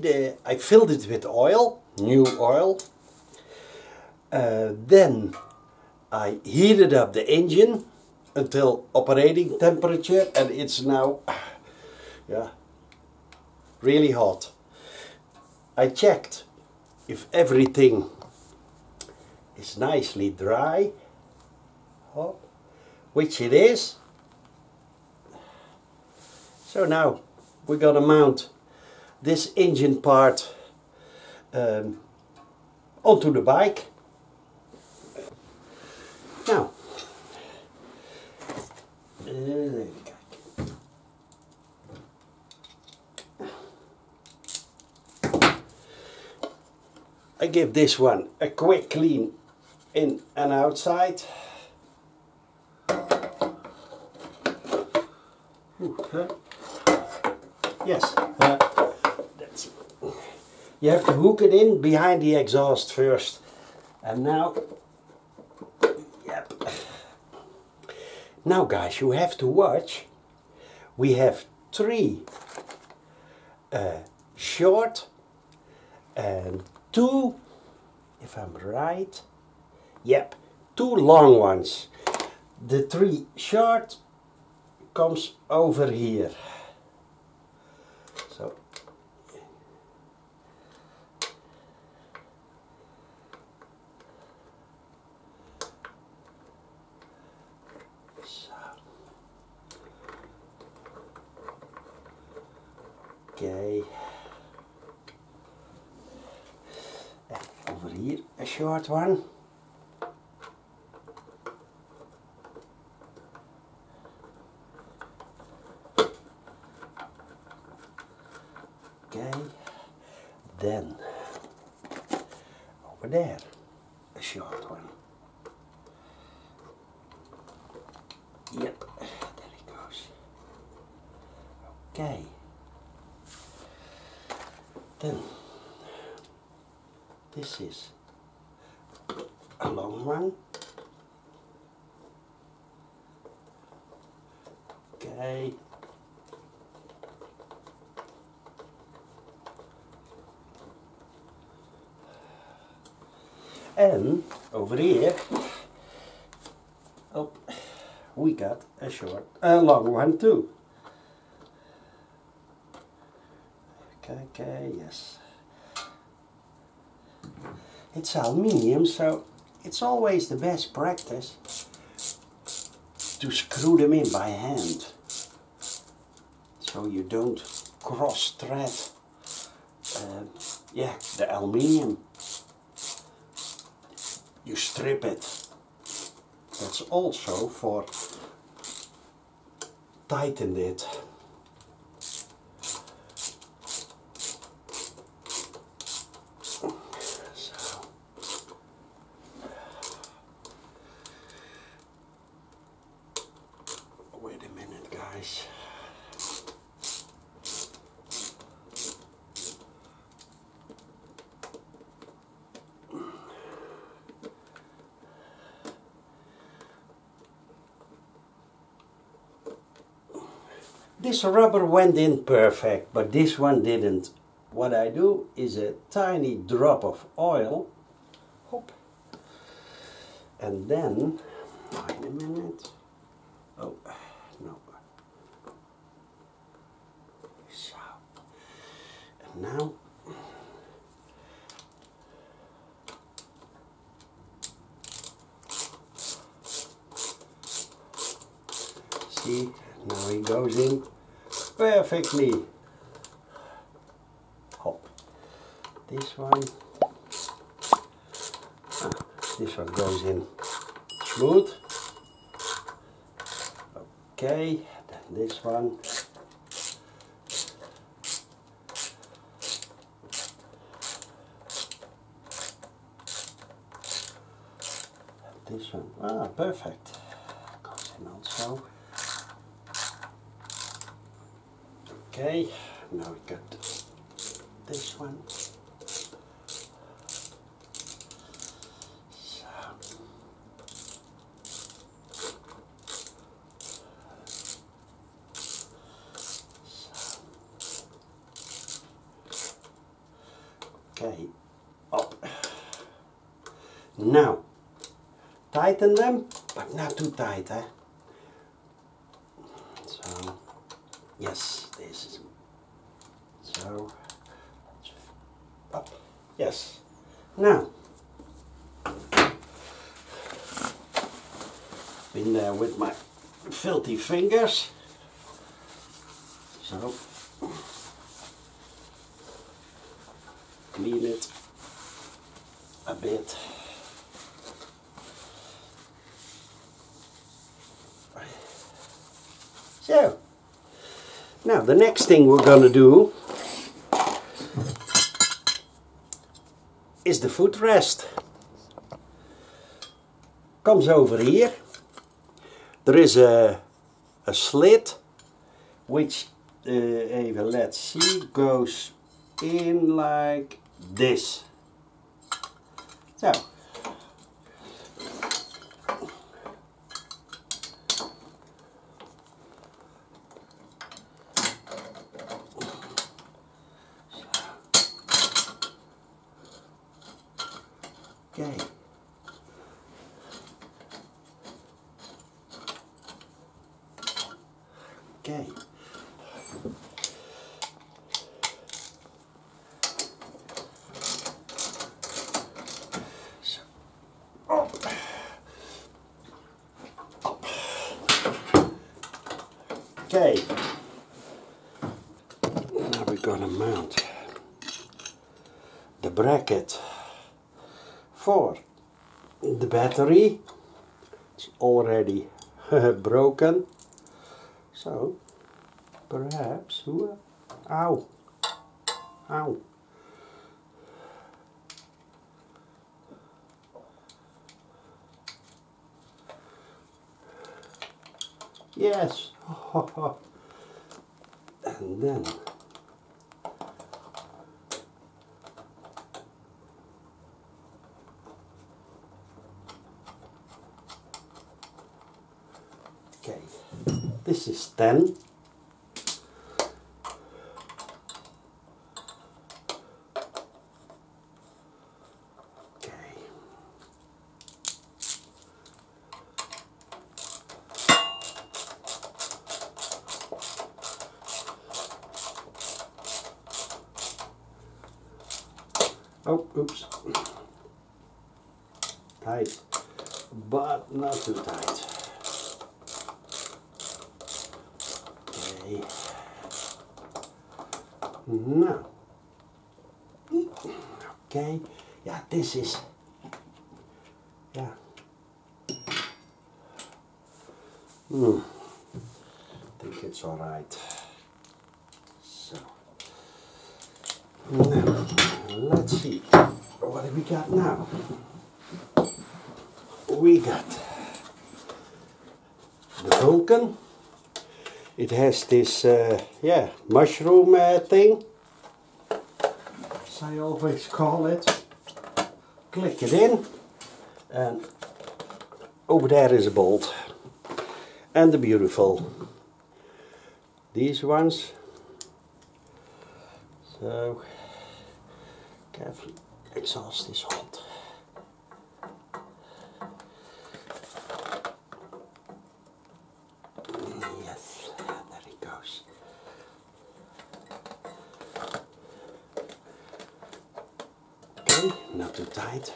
I filled it with oil, new oil. Then I heated up the engine until operating temperature, and it's now really hot. I checked if everything is nicely dry, which it is. So now we're gonna mount this engine part onto the bike. Now, I give this one a quick clean in and outside. Yes, that's it. You have to hook it in behind the exhaust first, and now, yep. Now guys, you have to watch. We have 3 short and 2, if I'm right, yep, 2 long ones. The 3 short comes over here. So okay, and over here a short one. Okay, then over there a short one. Yep, there it goes. Okay, then this is a long one. Okay. And over here, oh, we got a long one too. Okay, yes. It's aluminium, so it's always the best practice to screw them in by hand, so you don't cross-thread the aluminium. You strip it. That's also for tighten it. So wait a minute, guys. This rubber went in perfect, but this one didn't. What I do is a tiny drop of oil, hop, and then, wait a minute, oh, no, so, and now, see, now he goes in perfectly. Hop. This one. This one goes in smooth. Okay, then this one. This one, perfect. Goes in also. Okay, now we got this one. Now, tighten them, but not too tight, eh? So, yes, this is so up. Yes. Now, been there with my filthy fingers. So, clean it a bit. So, now the next thing we're going to do is the footrest. Comes over here. There is a slit which, even let's see, goes in like this. So, okay. Okay. So, up. Up. Okay. Now we're gonna mount the bracket for the battery. It's already broken. So, perhaps, ow, ow. Yes, and then, okay, this is 10. Oh, oops. Tight, but not too tight. Okay. Now. Okay. Yeah, this is. Yeah. I think it's all right. So. Now, let's see, what have we got now? We got the Vulcan. It has this, yeah, mushroom thing, as I always call it. Click it in, and over there is a bolt. And the beautiful, these ones. So, carefully, exhaust is hot. Yes, there it goes. Okay, not too tight.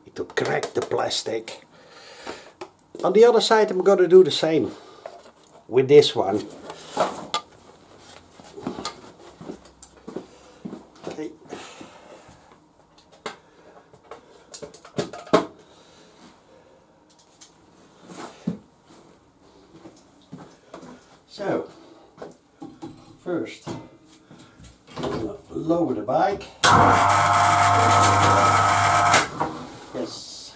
It will crack the plastic. On the other side, I'm going to do the same with this one. Okay. So, first, I'm going to lower the bike. Yes.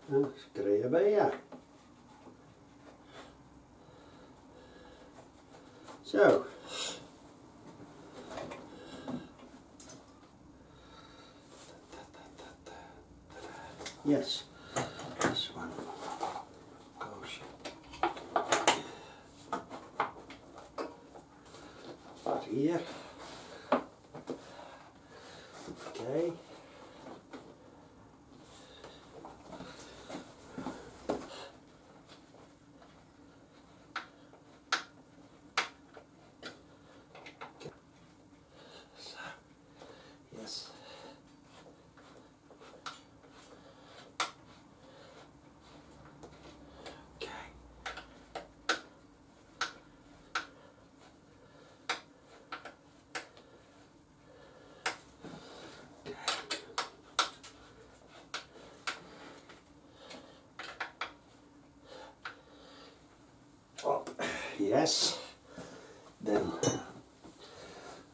Dan skrev je bij ja. Zo. Yes, this one goes here. Okay. Yes. Okay. Up. Yes. Then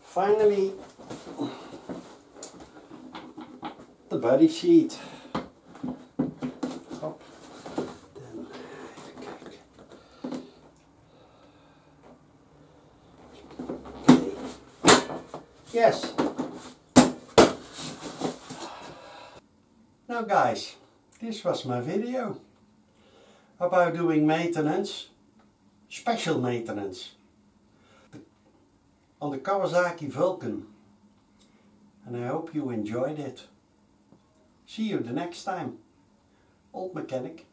finally the body sheet. Hop. Then kijk. Okay. Yes. Now guys, this was my video about doing maintenance, special maintenance on the Kawasaki Vulcan, and I hope you enjoyed it. See you the next time. Old mechanic.